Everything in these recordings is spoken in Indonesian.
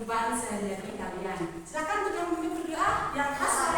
kehidupan sehari-hari kalian. Silakan untuk yang memimpin berdoa yang khas kalian.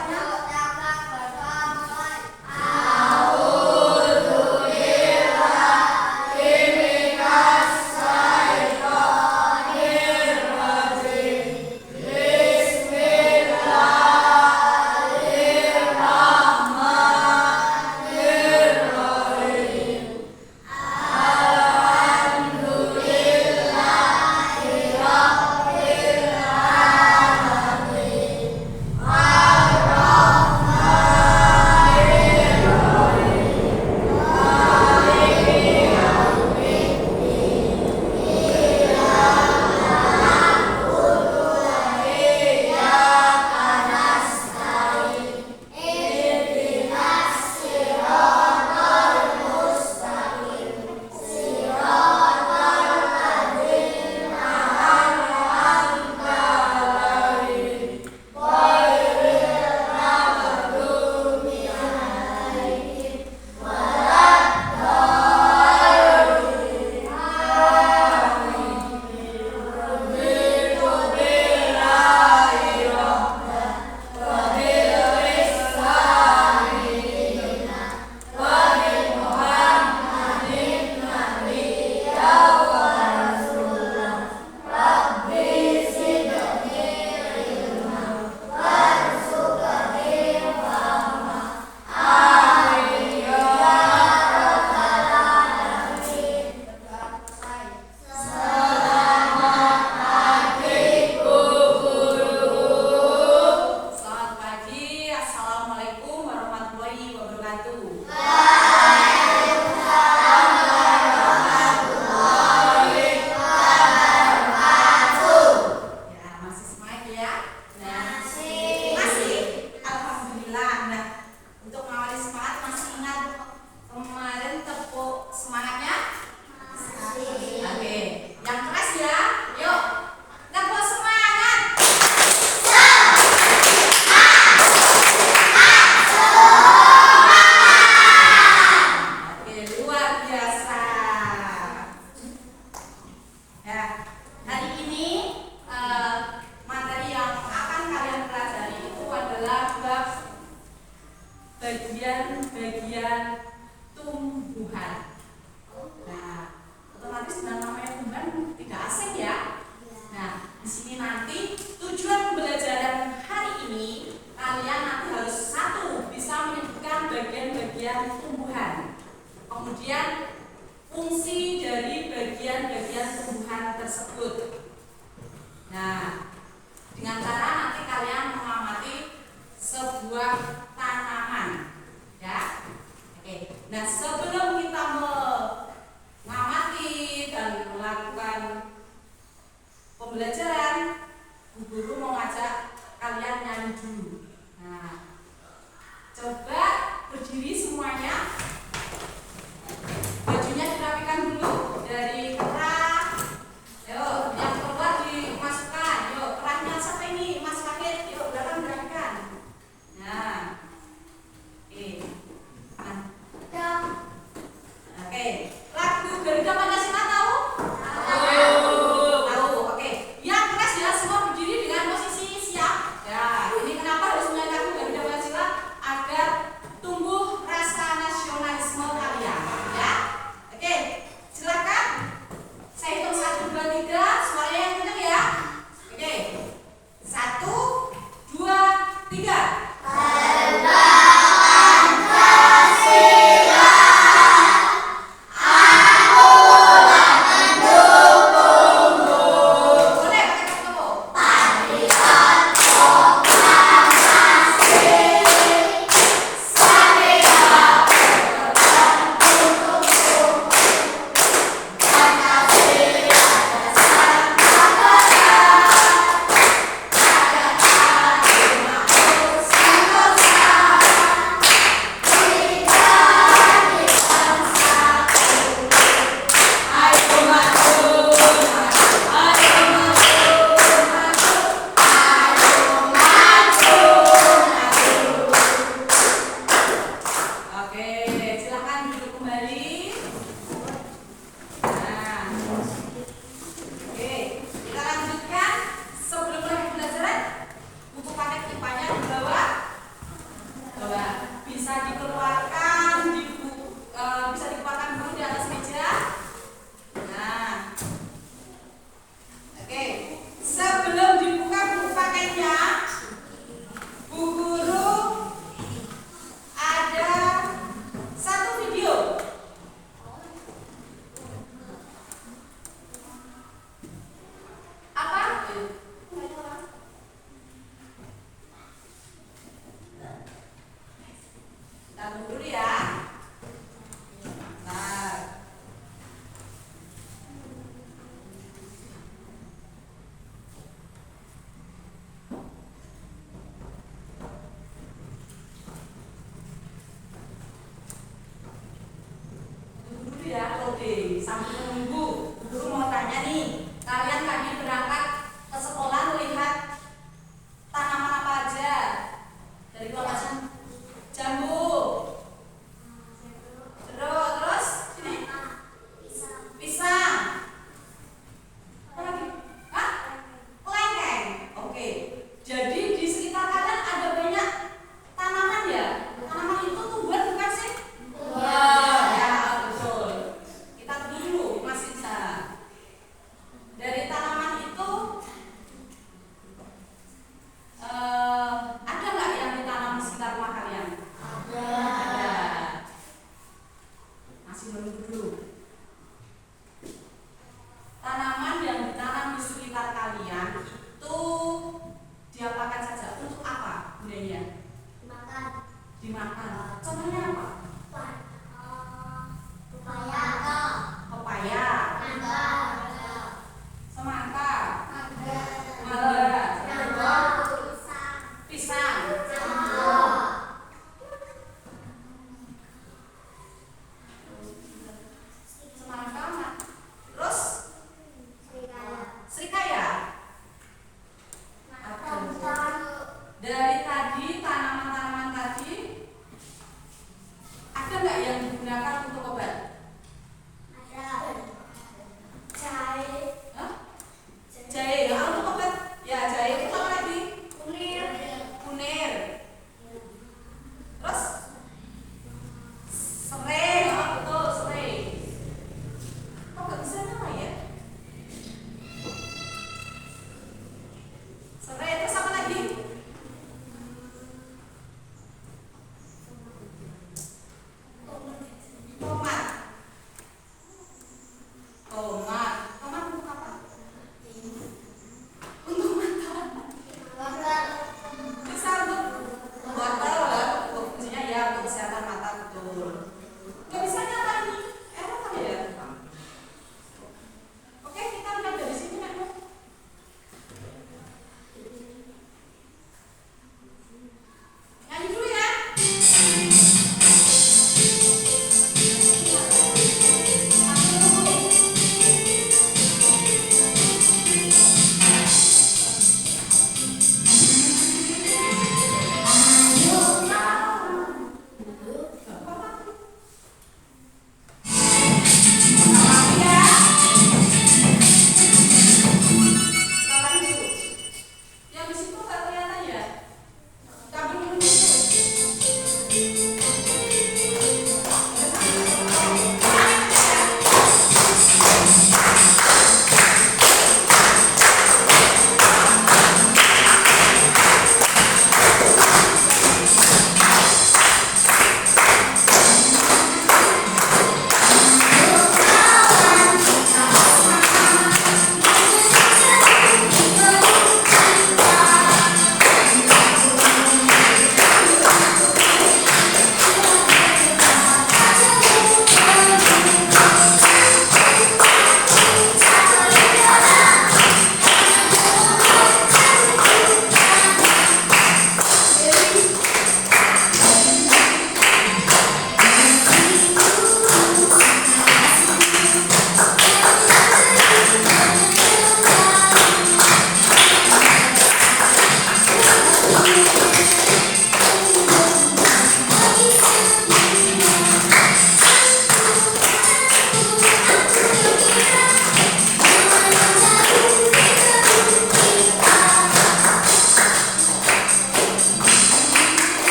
Bagian-bagian tumbuhan. Nah, otomatis dengan namanya tumbuhan tidak asing ya. Nah, di sini nanti tujuan pembelajaran hari ini kalian nanti harus satu bisa menyebutkan bagian-bagian tumbuhan. Kemudian fungsi dari bagian-bagian tumbuhan tersebut. Nah, dengan cara nanti kalian mengamati sebuah tanaman, ya. Oke. Nah, sebelum kita mengamati dan melakukan pembelajaran, Bu Guru mau ngajak kalian nyanyi dulu. Nah, coba berdiri semuanya. Bajunya dirapikan dulu dari kerah. Ayo, yang keluar dimasukkan. Yuk, kerahnya siapa ini? Mas Fakir. Yuk, belakang dirapikan. Nah, oke. Lagu Garuda Pancasila tahu? Tahu. Oke. Yang keras ya, semua berdiri dengan posisi siap. Ya, ini kenapa harus menyanyi lagu Garuda Pancasila? Agar tumbuh rasa nasionalisme kalian, ya. Oke, silakan. Saya hitung 1, 2, 3. Suaranya yang kencang ya. Oke. 1, 2, 3.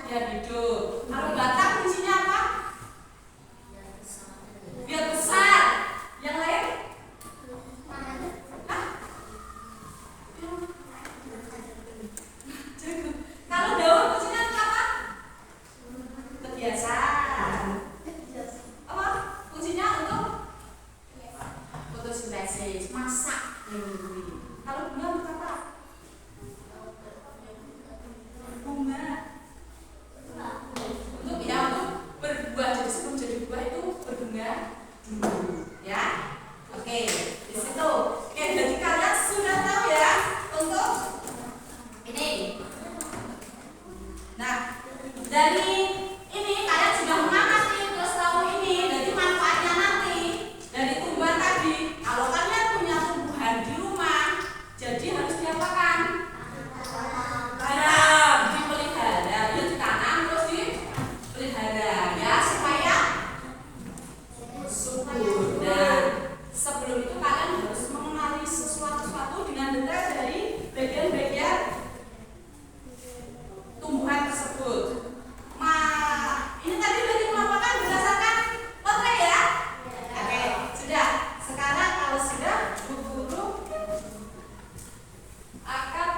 biar hidup. Kalau batang fungsinya apa? Biar besar. Yang lain? Hah? Kalau daun fungsinya apa? Kebiasaan. Apa? Fungsinya untuk fotosintesis, masak. Kalau bunga untuk apa? Bunga. Untuk ya untuk berbuah. Jadi sebelum jadi buah itu berbunga dulu, ya. Oke, di situ. Oke, jadi kalian sudah tahu ya untuk ini. Nah, dari ini kalian sudah mengamati terus tahu ini. Jadi manfaatnya nanti dari tumbuhan tadi. Kalau kalian punya tumbuhan di rumah, jadi harus diapakan? Tanam, dipelihara, ya ditanam terus dipelihara ya supaya subur. Dan sebelum itu kalian harus mengenali sesuatu dengan detail dari bagian-bagian tumbuhan tersebut. Ini tadi berarti melakukan berdasarkan lotre ya? Oke, sudah. Sekarang kalau sudah, Bu Guru akan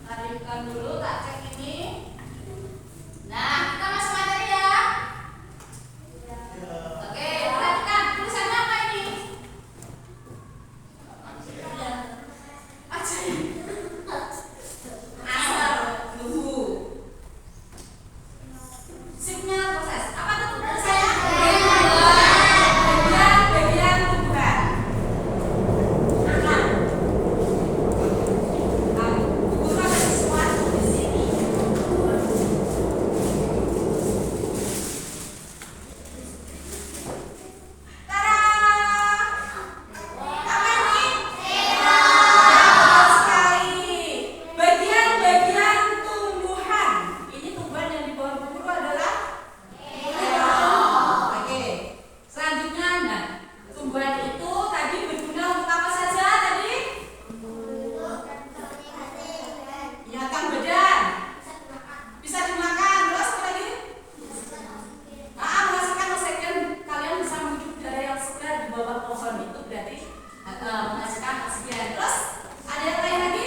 tarikan dulu, tak cek ini. Nah, kita masuk materi ya. Oke, perhatikan tulisannya apa ini? Ajaib. Asal dulu. Signal proses. Apa itu tulisan saya? Bagian tumbuhan. Guru ada sesuatu di sini. Tada! Apa ini? Betul sekali. Bagian-bagian tumbuhan. Ini tumbuhan yang di bawah guru adalah terong. Oke. Selanjutnya, nah, tumbuhan itu tadi berguna untuk apa saja tadi? Menyehatkan badan. Bisa dimakan. Terus apa lagi? Menghasilkan oksigen. Kalian bisa menghirup udara yang segar di bawah pohon. Itu berarti menghasilkan oksigen. Terus ada yang lain lagi?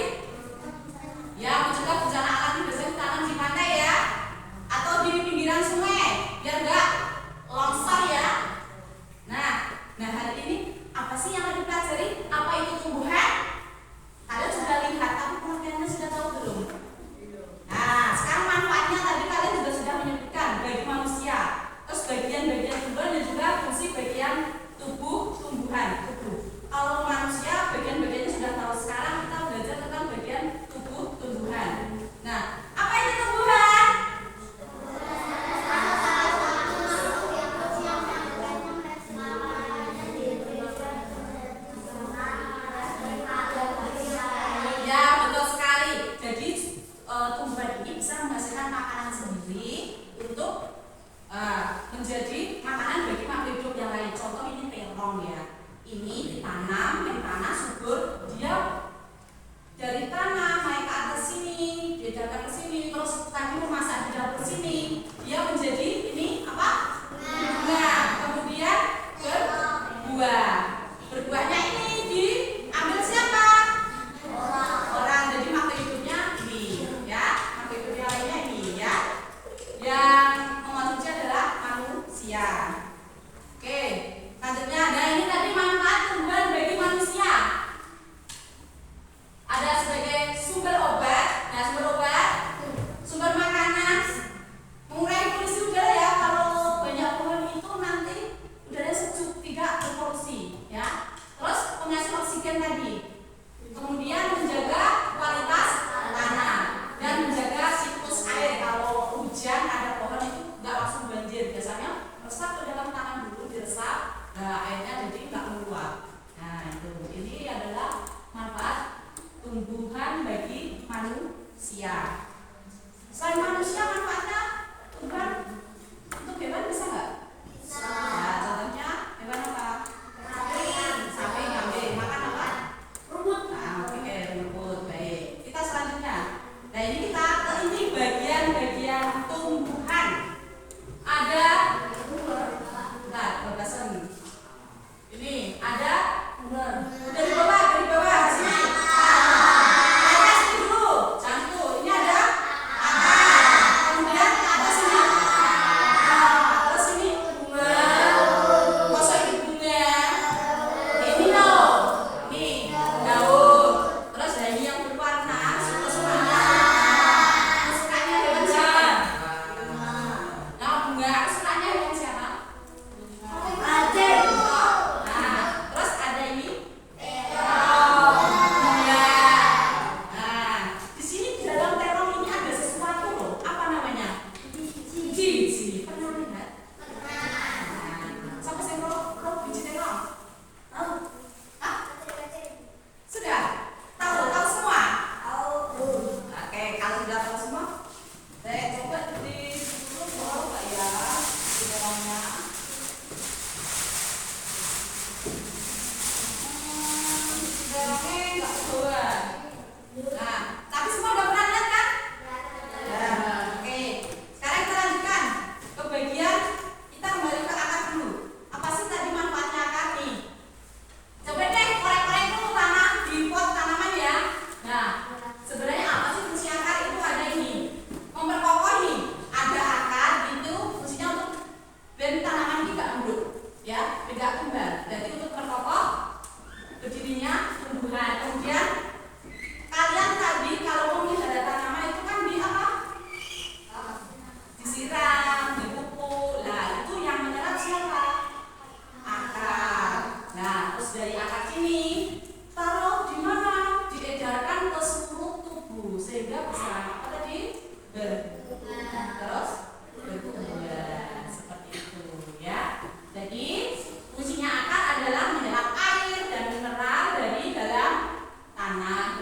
Ya, mencegah bencana alam. Biasanya ditanam di pantai ya, atau di pinggiran sungai biar enggak longsor ya. Nah hari ini apa sih yang akan dipelajari? Apa itu tumbuhan? Kalian sudah lihat, tapi pengertiannya sudah tahu belum? Nah, sekarang manfaatnya tadi kalian juga sudah menyebutkan bagi manusia. Terus bagian-bagian tumbuhan dan juga fungsi bagian tubuh tumbuhan. Kalau manusia bagian-bagiannya sudah tahu. Sekarang kita belajar tentang bagian tubuh tumbuhan. Nah, apa itu tumbuhan? Ya, betul sekali. Jadi tumbuhan ini bisa menghasilkan makanan sendiri untuk menjadi makanan bagi makhluk hidup yang lain. Contoh ini terong ya. Ini ditanam, yang tanah subur, dia dari tanah naik ke atas sini, dia datang ke sini, terus tadi memasak di dapur sini, dia menjadi ini apa? Bunga. Kemudian berbuah. Berbuahnya ini diambil siapa? Orang. Jadi makhluk hidupnya ini, ya. Makhluk hidup yang lainnya ini, ya. Yang mengonsumsi adalah manusia. Oke, selanjutnya ada ini tadi manfaat tumbuhan bagi manusia. Ada sebagai sumber obat, sumber makanan, mengurangi polusi udara ya. Kalau banyak pohon itu nanti udaranya sejuk, tidak berpolusi ya. Terus penghasil oksigen tadi. Kemudian menjaga kualitas tanah dan menjaga siklus air. Kalau hujan ada pohon itu nggak langsung banjir, biasanya meresap ke dalam tanah dulu, diresap, nah airnya jadi nggak meluap. Nah itu, ini adalah manfaat tumbuhan bagi manusia. Selain manusia, manfaatnya tumbuhan untuk hewan bisa nggak? Bisa. Nah, contohnya hewan apa? Sapi, kambing. Makan apa? Rumput. Nah, oke, rumput. Baik.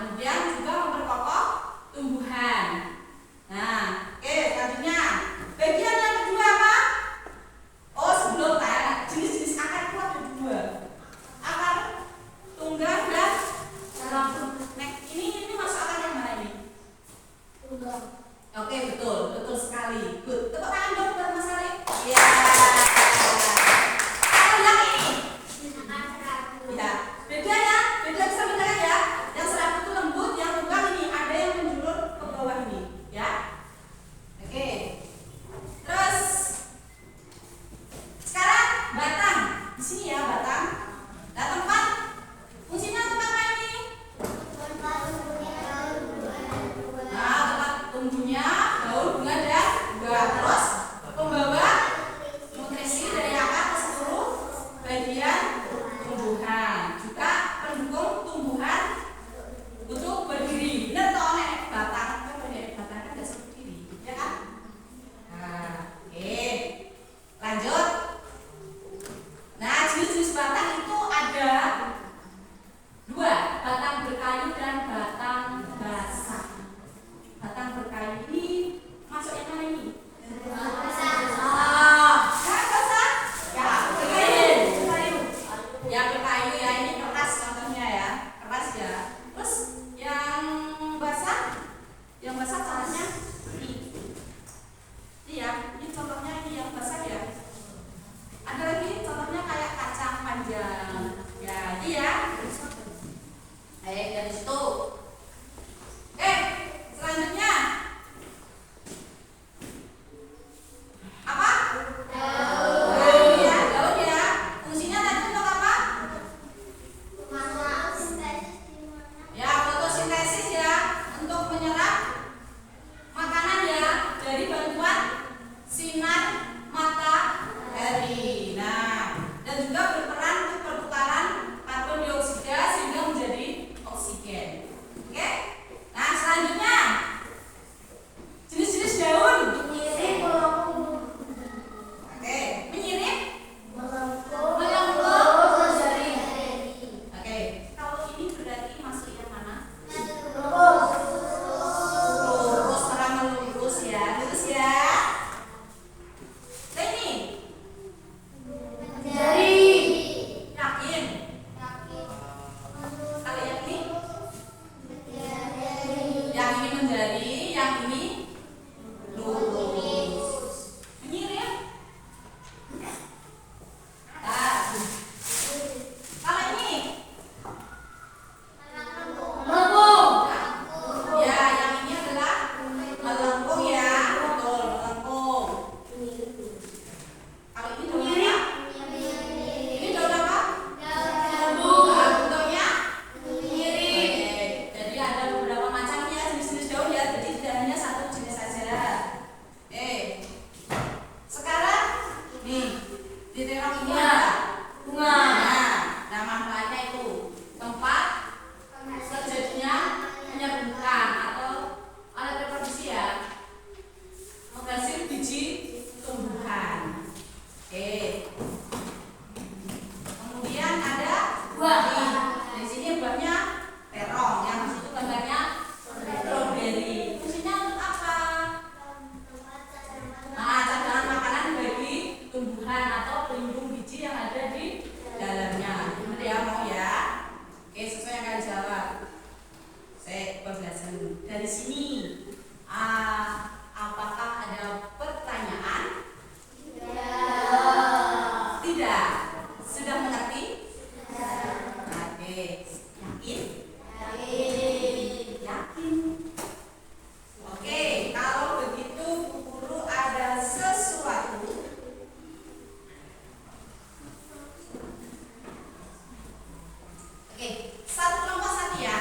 kemudian juga memperkokoh tumbuhan. Nah, oke, selanjutnya bagian yang kedua apa? Oh, sebelum tanya jenis-jenis akar itu ada dua. Akar tunggang dan dalam. Nah, ini masuk akar yang mana ini? Tunggang. Oke, betul sekali. Good. Tepuk tangan dong buat Mas Arif. Iya. Akar yang ini. Ya, bedanya bisa bedakan ya. Yang serabut itu lembut, yang tunggang ini ada yang menjulur ke bawah ini, ya. Oke. Terus sekarang batang. Di sini ya batang. Nah, tempat fungsinya untuk apa ini? Nah, tempat tumbuhnya daun, bunga dan buah. Terus pembawa nutrisi dari akar ke seluruh bagian tumbuhan. Juga pendukung tumbuhan untuk berdiri. Benar toh nek batang kan nggak seperti diri, ya kan? Nah, oke. Lanjut. Nah, jenis-jenis batang itu ada dua, batang berkayu dan batang basah. Batang berkayu ini masuk yang mana ini? Basah. Yang basah? Ya, berkayu. Ya, berkayu ya, ini keras contohnya ya. Keras ya. Terus yang basah? Yang basah contohnya ini. Iya, ini contohnya ini yang basah ya. Ada lagi contohnya kayak kacang panjang. Ya, ini ya. Dari situ. Selanjutnya apa? Daun ya, daun ya. Fungsinya tadi untuk apa? Ya, fotosintesis ya, untuk menyerap makanan ya dari bantuan sinar matahari. Nah, dan juga berperan untuk pertukaran karbon dioksida sehingga menjadi oksigen. Oke? Nah, selanjutnya jenis-jenis daun. Oke, menyirip, melengkung. Oke, kalau ini berarti masuk yang mana? Lurus, terang melurus ya, lurus ya. Nah, ini yakin? Kalau yang ini? Yang ini menjadi, yang ini lurus. Menyirip? Nah, kalau ini? Melengkung. Ya, yang ini adalah melengkung ya, betul, melengkung. Kalau ini daun apa? Ini daun apa? Nah, bentuknya mirip. Jadi ada beberapa macam ya jenis-jenis daun ya. Jadi tidak hanya satu jenis saja. Sekarang nih di terong ini ada bunga. Nah, manfaatnya itu tempat terjadinya penyerbukan atau alat reproduksi ya, menghasil biji tumbuhan. Kemudian ada buah. Di sini buahnya terong, yang di situ gambarnya strawberry. Fungsinya untuk apa? Nah, cadangan makanan bagi tumbuhan atau pelindung biji yang ada di dalamnya. Benar ya, mau ya? Oke, sesuai yang kalian jawab. Saya pembelajaran dari sini. Apakah ada pertanyaan? Tidak. Sudah mengerti? Oke. Yakin? Yakin. Oke, kalau begitu Bu Guru ada sesuatu. Oke, satu kelompok satu ya.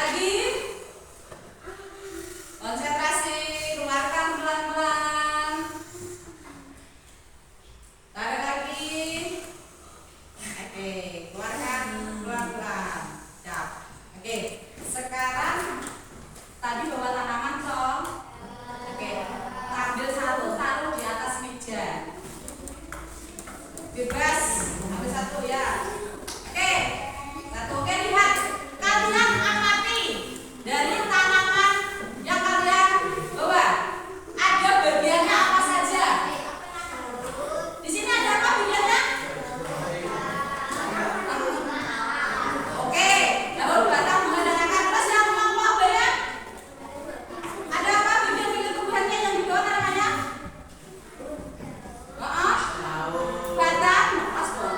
Lagi. Konsentrasi, keluarkan pelan-pelan. Tarik lagi. Oke, keluarkan pelan-pelan. Siap. Oke, sekarang tadi bawa tanaman toh. Oke, ambil satu, taruh di atas meja. Bebas, ambil satu ya. Oke, satu. Oke, lihat. Kalian amati dari tanaman yang kalian bawa. Ada bagiannya apa saja? Di sini ada apa bagiannya? Oke, daun batang mengenai akar. Terus yang apa ya? Ada apa bagian-bagian tumbuhannya yang di bawah tanamannya? Batang, lepas dong.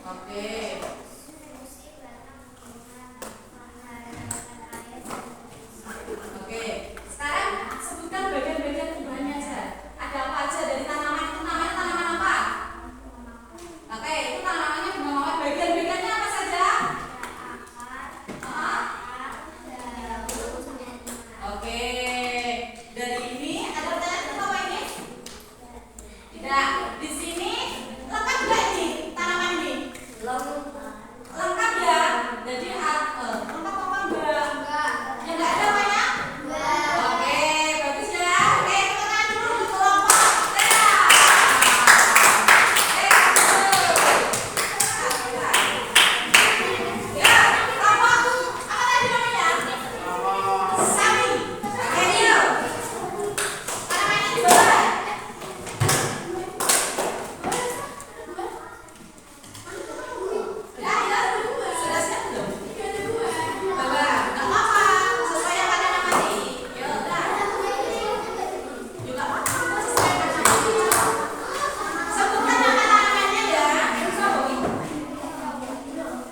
Oke. Oke. Sekarang sebutkan bagian-bagian tumbuhannya aja. Ada apa aja dari tanaman itu, namanya tanaman apa? Oke, itu tanamannya bunga mawar. Bagian-bagiannya apa saja? Oke. Dari ini ada pertanyaan apa ini? Tidak. Di sini lengkap nggak ini tanaman ini? Lengkap ya. Jadi lengkap apa enggak? Ya enggak ada apa ya? Oke, bagus ya. Oke, tepuk tangan dulu untuk kelompok. Ya, kelompok apa tadi namanya? Sari. Oke, yuk. Tanamannya di bawah. Sudah siap belum? Bawah, nggak apa-apa. Sesuai yang pada nama ini. Ya udah. Juga sesuai pada nama ini. Sebutkan nama tanamannya ya.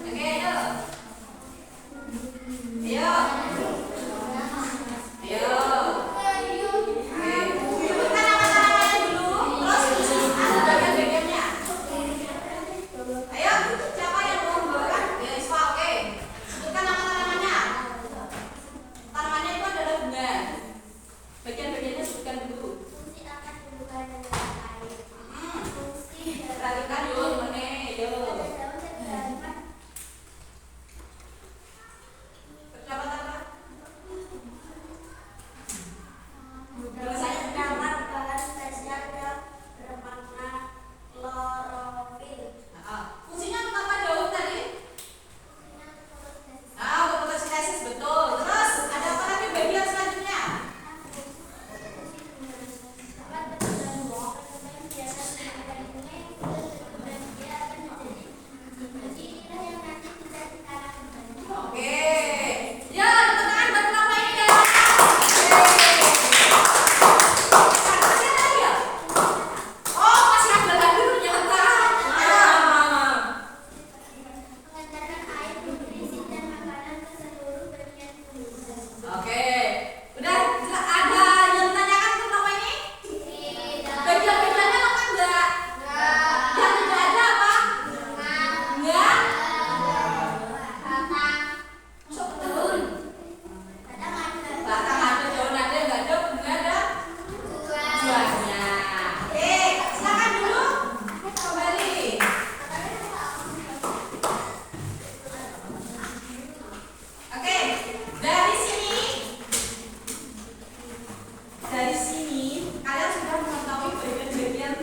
Oke, yuk. Ayo. Ayo. Oke. Sebutkan nama tanamannya dulu. Terus di sini ada bagian-bagiannya. Ayo, siapa yang mau membawakan? Ya, Iswa, oke. Sebutkan nama tanamannya. Tanamannya itu adalah bunga. Bagian-bagiannya sebutkan dulu. Perhatikan yuk, temennya, yuk. Berdapat apa? Bahasanya fungsinya untuk apa daun tadi? Untuk fotosintesis, betul. Terus ada apa lagi bagian selanjutnya? Oke. Ya, tepuk tangan buat kelompok ini ya. Siapa lagi ya? Oh, masih ada lagi ternyata. Oke. Udah ada yang menanyakan kenapa ini? Bagian-bagiannya lengkap enggak? Yang tidak ada apa? Enggak? Masuk daun. Batang ada, daun ada, enggak ada, bunga ada. Buahnya. Oke, silakan dulu. Kembali. Oke, dari sini kalian sudah mengetahui bagian-bagian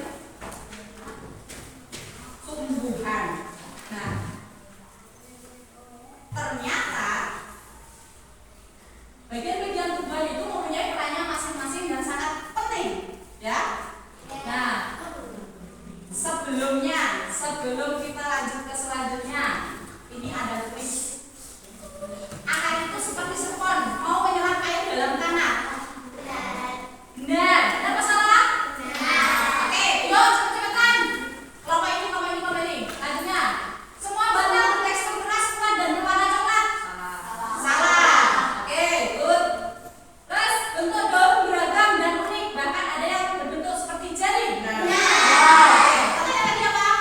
tumbuhan. Nah, ternyata bagian-bagian tumbuhan itu mempunyai perannya masing-masing dan sangat penting, ya. Nah, sebelum kita lanjut ke selanjutnya, ini ada kuis. Akar itu seperti spons, mau menyerap air dalam tanah. Benar, ada masalah? Oke, yuk cepet-cepetan. Kelompok ini. Lanjutnya, semua batang bertekstur keras, kuat dan berwarna coklat. Salah. Oke, good. Terus bentuk daun beragam dan unik, bahkan ada yang berbentuk seperti jari. Oke, pertanyaan lagi apa?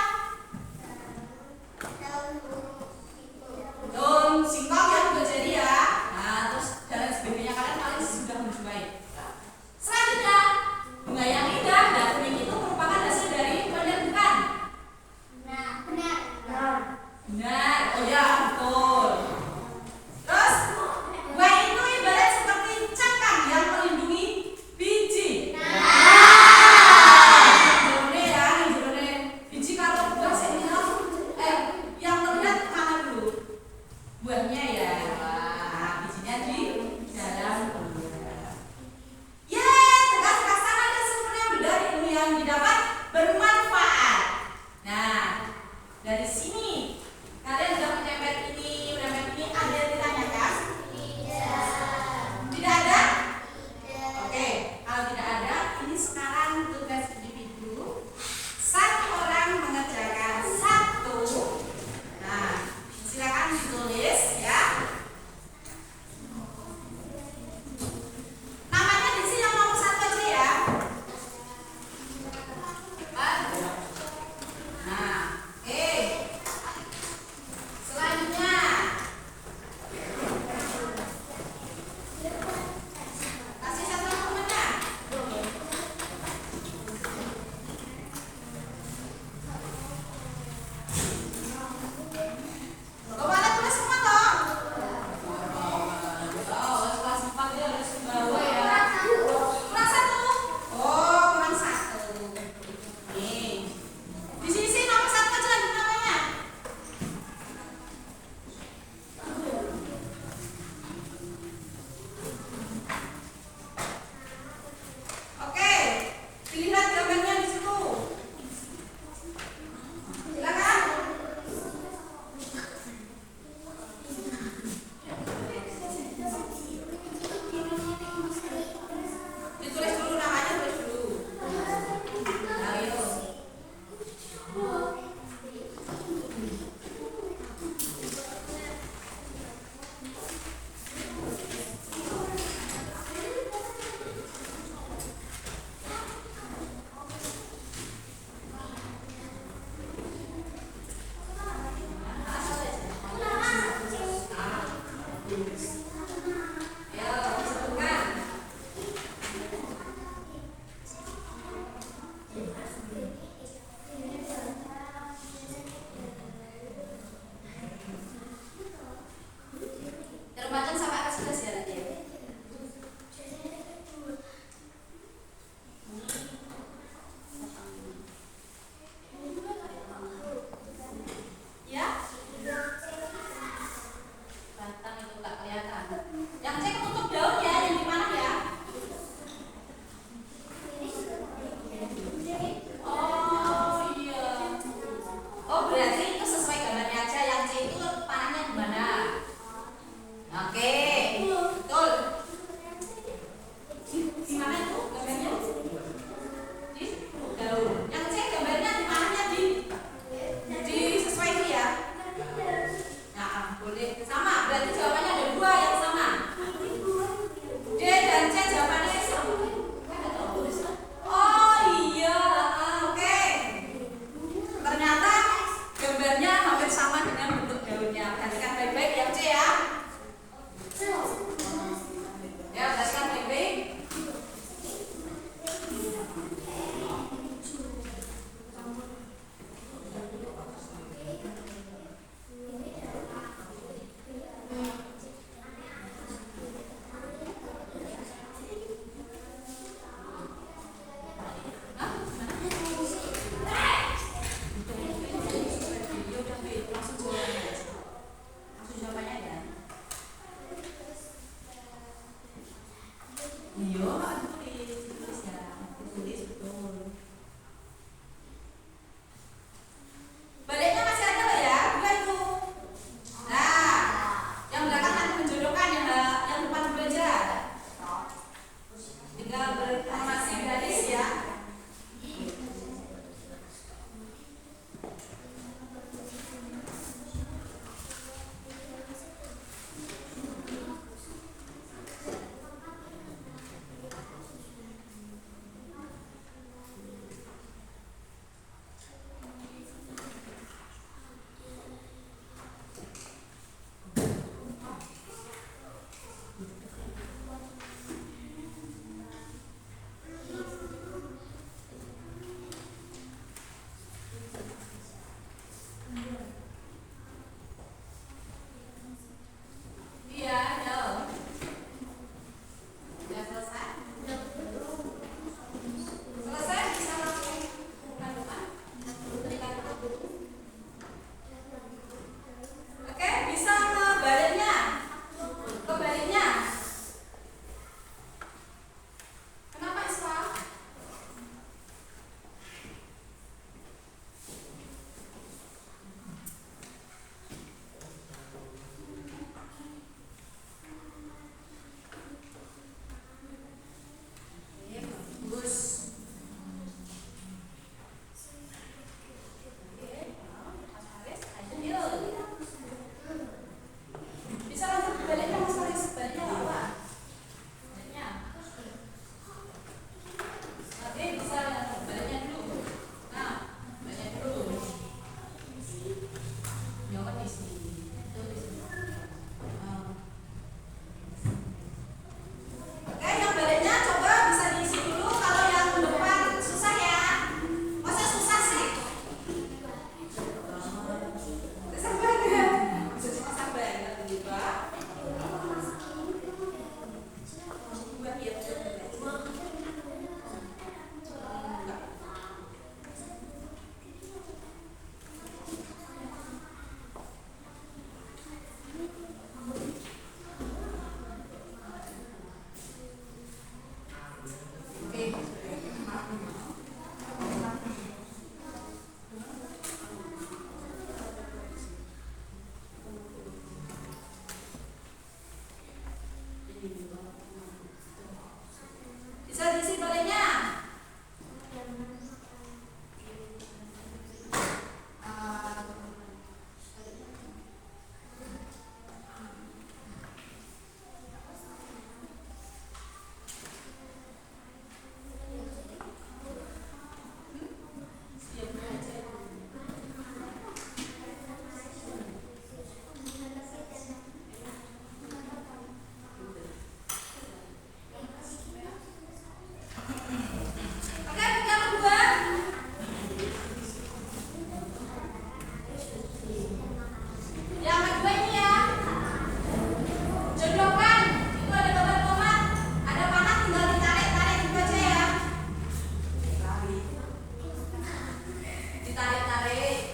Ditarik-tarik.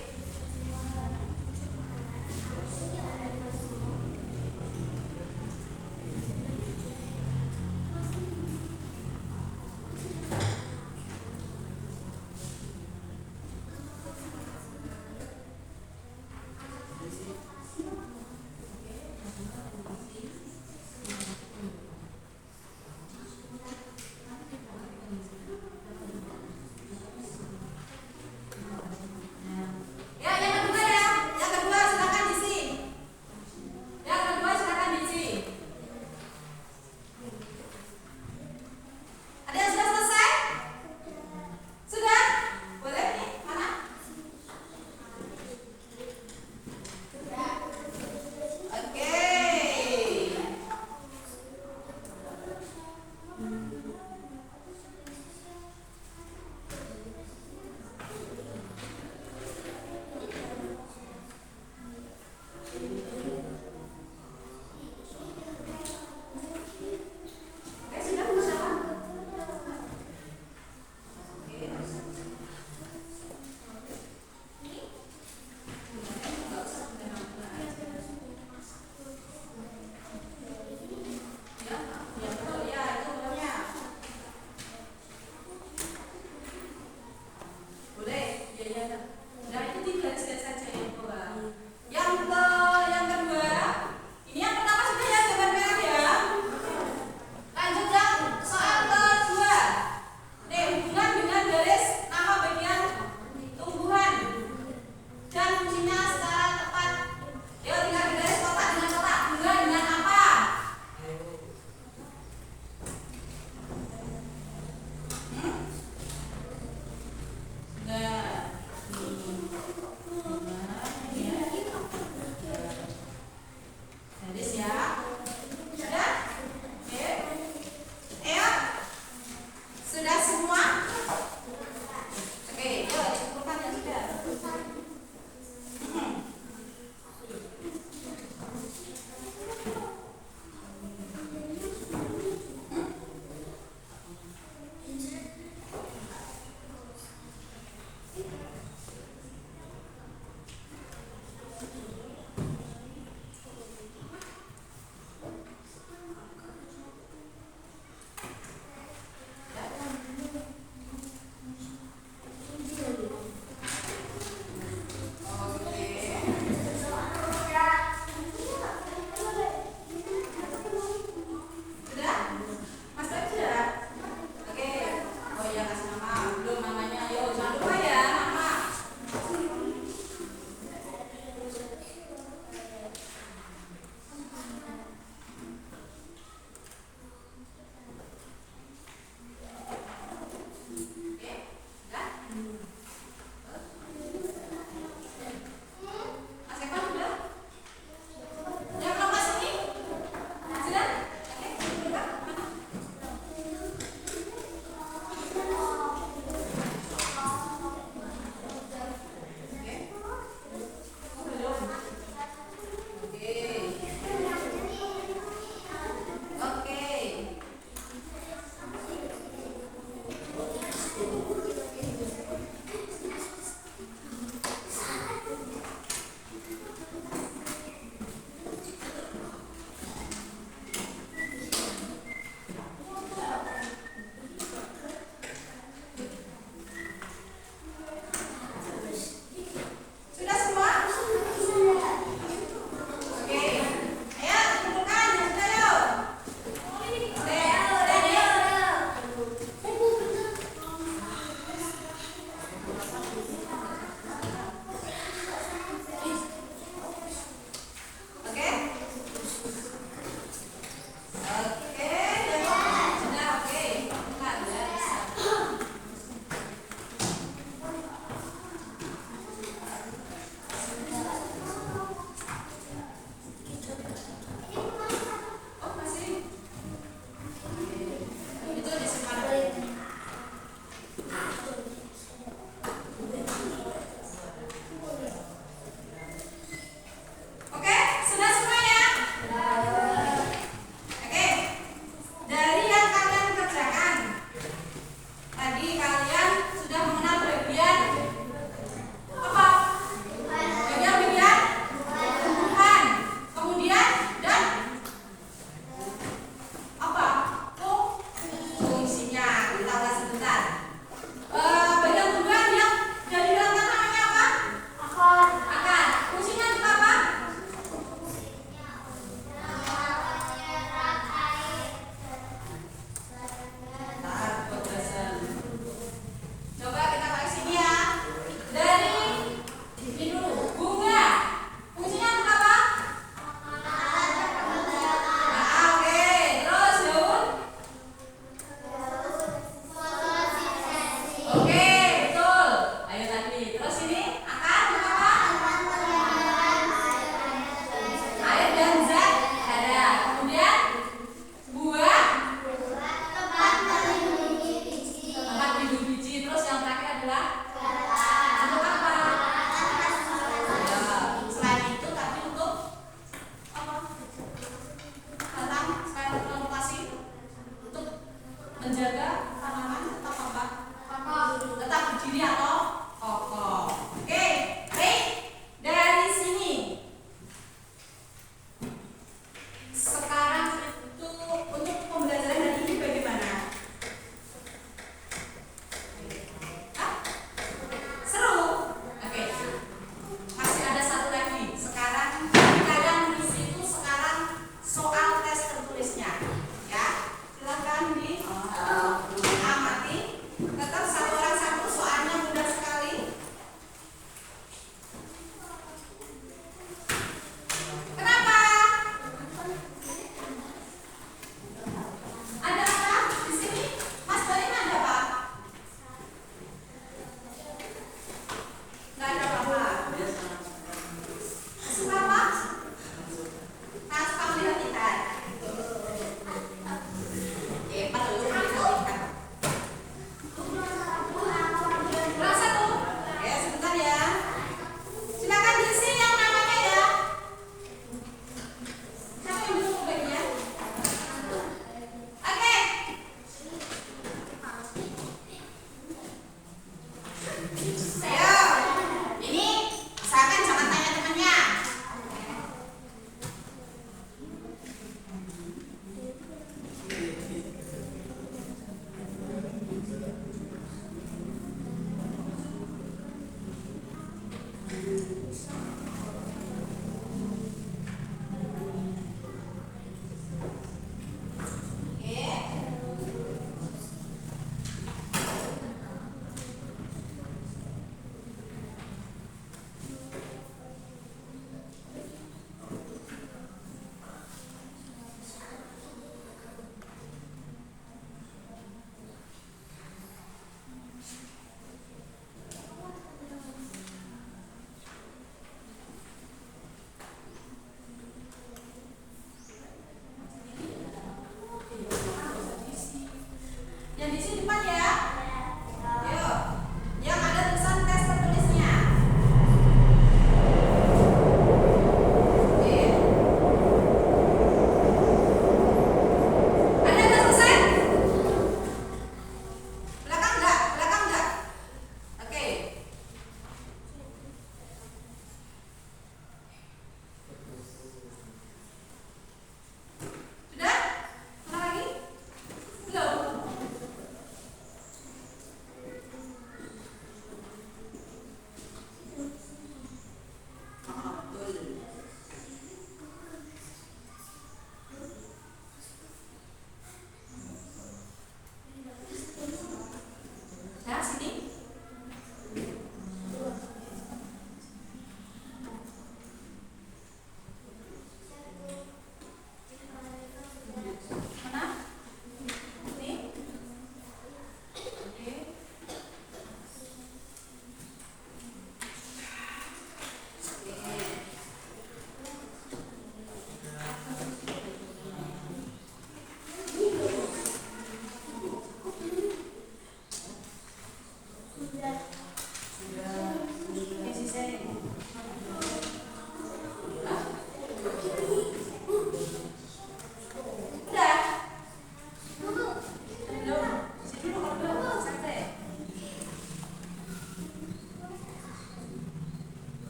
Ya, yang kedua ya. Yang kedua silakan diisi. Yang kedua silakan diisi. Ada yang sudah selesai? Sudah? Boleh nih, mana? Oke. Oke, sudah silakan. Yang kedua, ini yang pertama sudah ya gambar merah ya. Lanjut yang soal kedua. Nih, hubungan dengan garis nama bagian tumbuhan dan fungsinya secara tepat. Yuk tinggal di garis kotak dengan kotak. Hubungan dengan apa? Nah, garis ya. Sudah? Oke. Ayo. Sudah semua? Oke, yuk dikumpulkan yang sudah.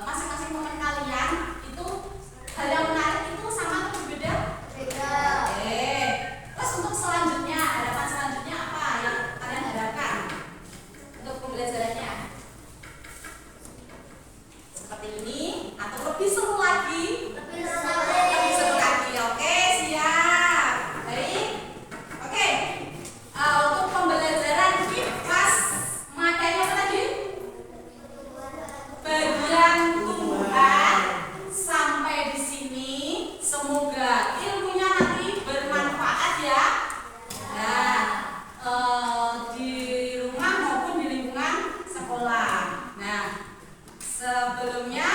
masing-masing teman kalian itu hal yang menarik itu sama atau berbeda? Beda. Oke. Terus untuk selanjutnya, harapan selanjutnya apa yang kalian harapkan untuk pembelajarannya? Seperti ini atau lebih seru lagi? Lebih seru lagi. Oke, siap. Baik. Oke. Untuk pembelajaran kipas materi apa tadi? Bagian tumbuhan. Sampai di sini semoga ilmunya nanti bermanfaat ya. Nah, di rumah maupun di lingkungan sekolah. Nah, sebelumnya